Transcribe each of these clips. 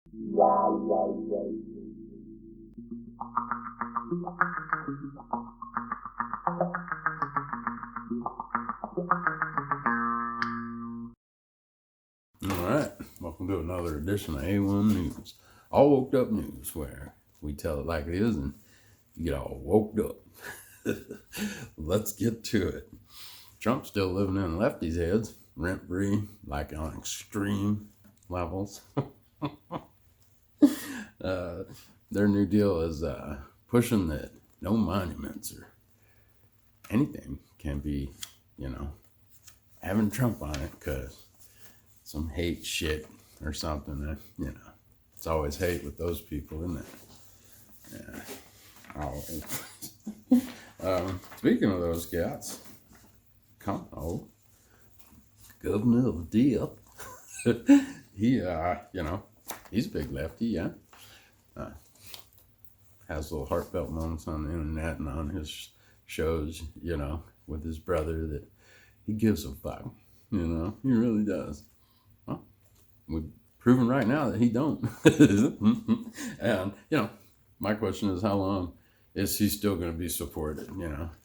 Alright, welcome to another edition of AWUN News. All woke up news, where we tell it like it is and you get all woked up. Let's get to it. Trump's still living in lefties' heads, rent-free, like on extreme levels. Their new deal is pushing that no monuments or anything can be, having Trump on it, because some hate shit or something that, it's always hate with those people, isn't it? Yeah, always. Speaking of those cats, Governor of Dip, he, he's a big lefty, yeah. Has little heartfelt moments on the internet and on his shows, with his brother, that he gives a fuck, he really does. Well, we've proven right now that he don't. And, my question is, how long is he still going to be supported?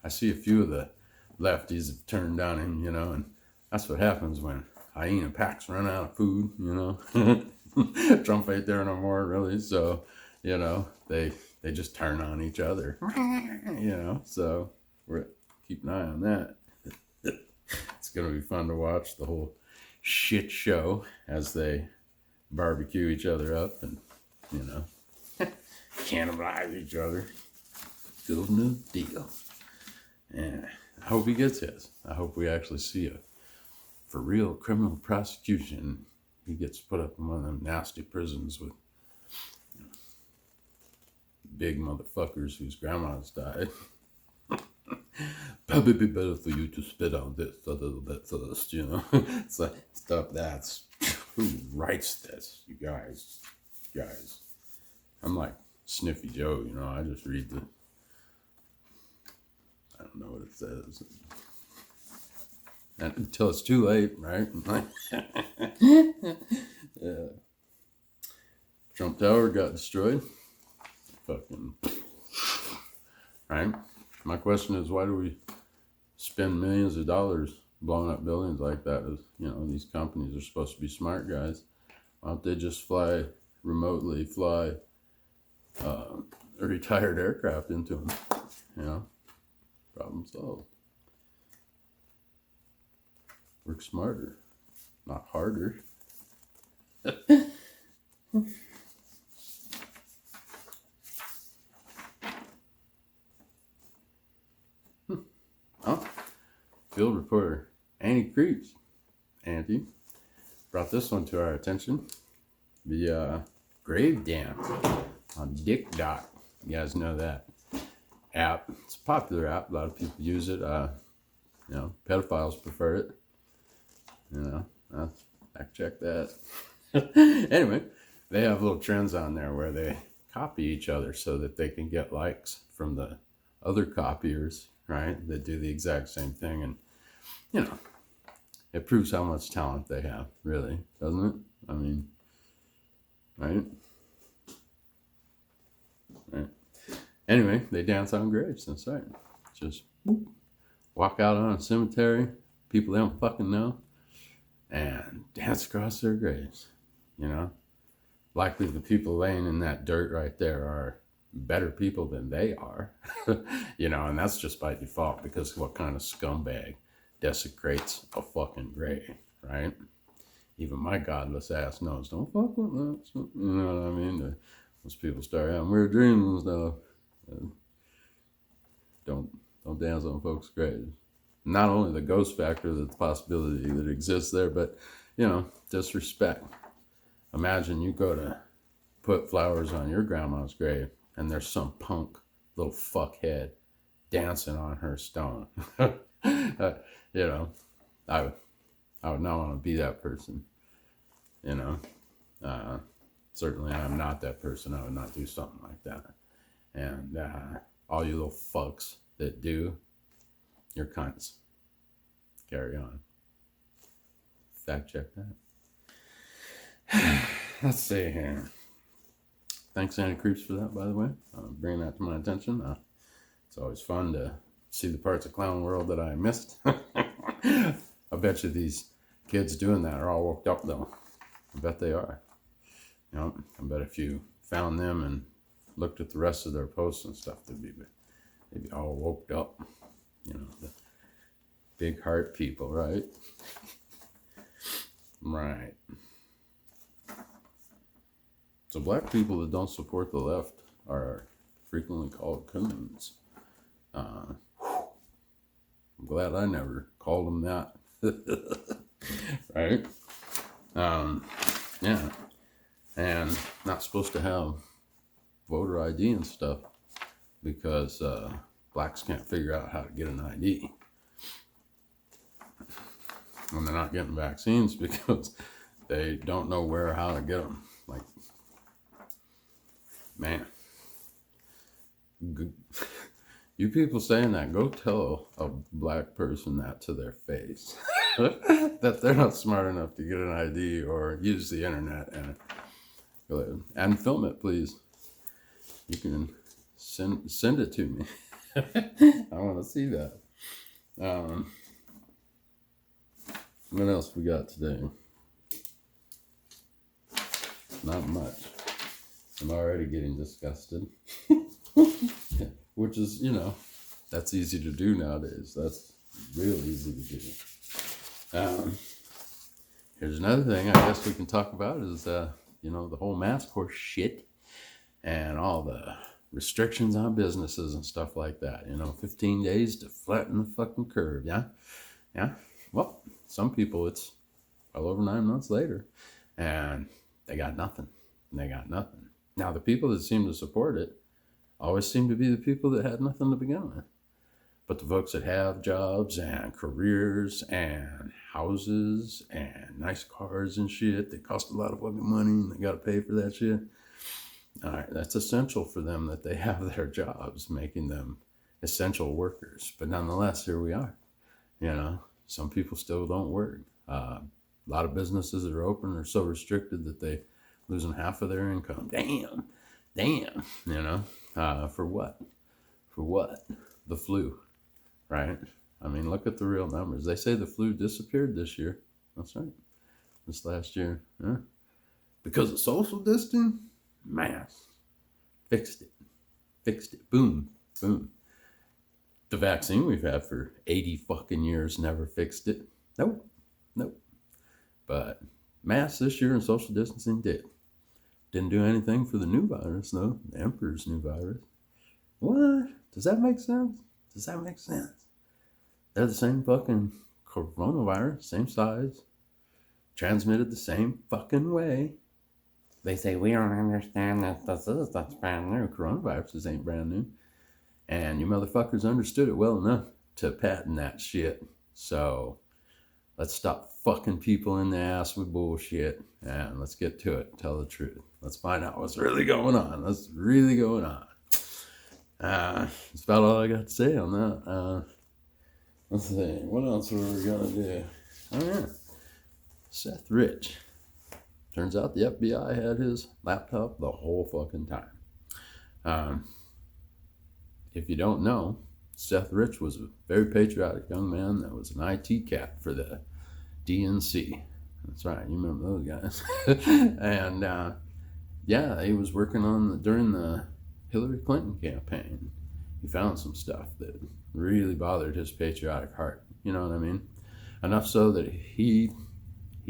I see a few of the lefties have turned on him, and that's what happens when hyena packs run out of food, Trump ain't there no more, really. So, they just turn on each other, so we're keep an eye on that. It's going to be fun to watch the whole shit show as they barbecue each other up and, cannibalize each other. Good new deal. And I hope he gets his. I hope we actually see a for real criminal prosecution. He gets put up in one of them nasty prisons with big motherfuckers whose grandmas died. Probably be better for you to spit on this a little bit first, It's like stuff that's, who writes this, you guys? I'm like Sniffy Joe, I just read I don't know what it says. And until it's too late, right? Yeah. Trump Tower got destroyed. Fucking, right? My question is, why do we spend millions of dollars blowing up buildings like that? As, these companies are supposed to be smart guys. Why don't they just fly a retired aircraft into them? Problem solved. Work smarter, not harder. Oh, field reporter Annie Creeps, brought this one to our attention. The grave dance on Dick Dot. You guys know that app. It's a popular app. A lot of people use it. Pedophiles prefer it. I check that. Anyway, they have little trends on there where they copy each other so that they can get likes from the other copiers, right? That do the exact same thing. And, it proves how much talent they have, really, doesn't it? I mean, right? Anyway, they dance on graves. That's right. Just walk out on a cemetery, people they don't fucking know, and dance across their graves. Likely the people laying in that dirt right there are better people than they are. And that's just by default, because what kind of scumbag desecrates a fucking grave, right? Even my godless ass knows, don't fuck with that. You know what I mean? Once people start having weird dreams and stuff, don't dance on folks' graves. Not only the ghost factor, the possibility that exists there, but, disrespect. Imagine you go to put flowers on your grandma's grave and there's some punk little fuckhead dancing on her stone. I would not want to be that person. Certainly I'm not that person. I would not do something like that. And all you little fucks that do, you're cunts. Carry on. Fact check that. Let's see here. Thanks, Andy Creeps, for that, by the way. Bringing that to my attention. It's always fun to see the parts of clown world that I missed. I bet you these kids doing that are all woke up, though. I bet they are. You know, I bet if you found them and looked at the rest of their posts and stuff, they'd be all woke up. You know, the big heart people, right? Right. So black people that don't support the left are frequently called coons. I'm glad I never called them that. Right? Yeah. And not supposed to have voter ID and stuff because blacks can't figure out how to get an ID. And they're not getting vaccines because they don't know where or how to get them. Like, man, you people saying that, go tell a black person that to their face. That they're not smart enough to get an ID or use the internet. And film it, please. You can send it to me. I want to see that. What else we got today? Not much. I'm already getting disgusted. Which is, you know, that's easy to do nowadays. That's real easy to do. Here's another thing I guess we can talk about is, you know, the whole mask horse shit and all the restrictions on businesses and stuff like that. You know, 15 days to flatten the fucking curve, yeah? Yeah? Well, some people, it's well over 9 months later, and they got nothing. Now, the people that seem to support it always seem to be the people that had nothing to begin with. But the folks that have jobs and careers and houses and nice cars and shit, they cost a lot of fucking money and they got to pay for that shit. All right, that's essential for them that they have their jobs, making them essential workers. But nonetheless, here we are. You know, some people still don't work. A lot of businesses that are open are so restricted that they losing half of their income. Damn, you know, for what? The flu, right? I mean, look at the real numbers. They say the flu disappeared this year. That's right. This last year. Yeah. Because of social distancing, masks. Fixed it. Boom. The vaccine we've had for 80 fucking years never fixed it. Nope. But masks this year and social distancing did. Didn't do anything for the new virus, though. The Emperor's new virus. What? Does that make sense? They're the same fucking coronavirus, same size, transmitted the same fucking way. They say, we don't understand that that's brand new. Coronaviruses ain't brand new. And you motherfuckers understood it well enough to patent that shit. So let's stop fucking people in the ass with bullshit and let's get to it. Tell the truth. Let's find out what's really going on. That's about all I got to say on that. Let's see. What else were we going to do? Oh, yeah. Seth Rich. Turns out the FBI had his laptop the whole fucking time. If you don't know, Seth Rich was a very patriotic young man that was an IT cat for the DNC. That's right, you remember those guys. And yeah, he was working during the Hillary Clinton campaign. He found some stuff that really bothered his patriotic heart. You know what I mean? Enough so that he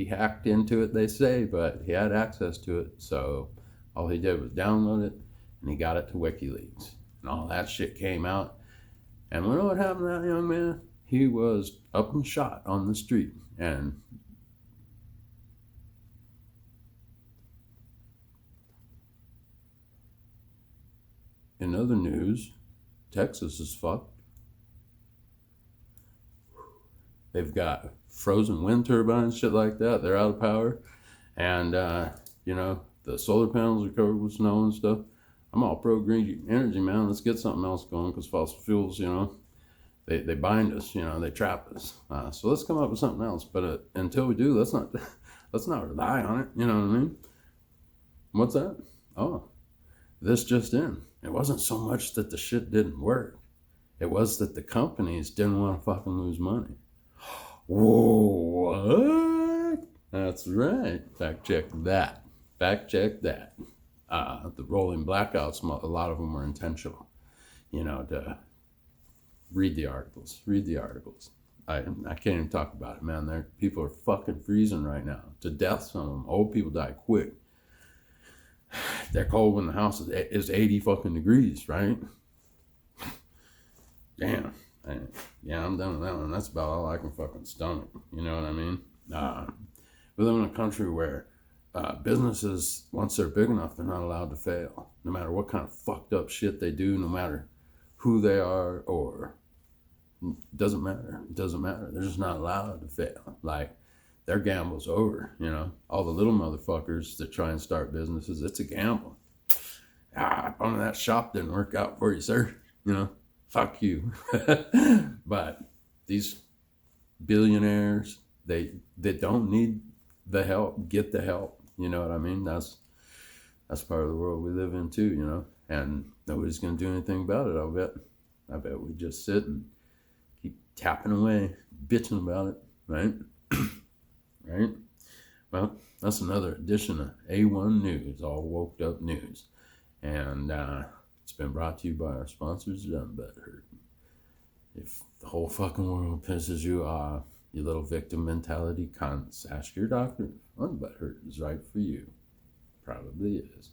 hacked into it, they say, but he had access to it. So all he did was download it, and he got it to WikiLeaks. And all that shit came out. And you know what happened to that young man? He was up and shot on the street. And in other news, Texas is fucked. They've got frozen wind turbines, shit like that. They're out of power. And, you know, the solar panels are covered with snow and stuff. I'm all pro green energy, man. Let's get something else going because fossil fuels, you know, they bind us, you know, they trap us. So let's come up with something else. But until we do, let's not rely on it. You know what I mean? What's that? Oh, this just in. It wasn't so much that the shit didn't work. It was that the companies didn't want to fucking lose money. Whoa, what? That's right. Fact check that. Fact check that. The rolling blackouts, a lot of them were intentional. You know, to read the articles. Read the articles. I can't even talk about it, man. People are fucking freezing right now to death. Some of them. Old people die quick. They're cold when the house is 80 fucking degrees, right? Damn. Yeah, I'm done with that one. That's about all I can fucking stomach. You know what I mean? We live in a country where businesses, once they're big enough, they're not allowed to fail. No matter what kind of fucked up shit they do, no matter who they are, or doesn't matter. It doesn't matter. They're just not allowed to fail. Like, their gamble's over, you know? All the little motherfuckers that try and start businesses, it's a gamble. One of that shop didn't work out for you, sir. You know? Fuck you. But these billionaires, they don't need the help. Get the help. You know what I mean? That's part of the world we live in too, you know? And nobody's gonna do anything about it, I'll bet. I bet we just sit and keep tapping away, bitching about it, right? Right? Well, that's another edition of AWUN News, all woked up news. And it's been brought to you by our sponsors, Butthurt. If the whole fucking world pisses you off, you little victim mentality cunts, ask your doctor if Butthurt is right for you. Probably is.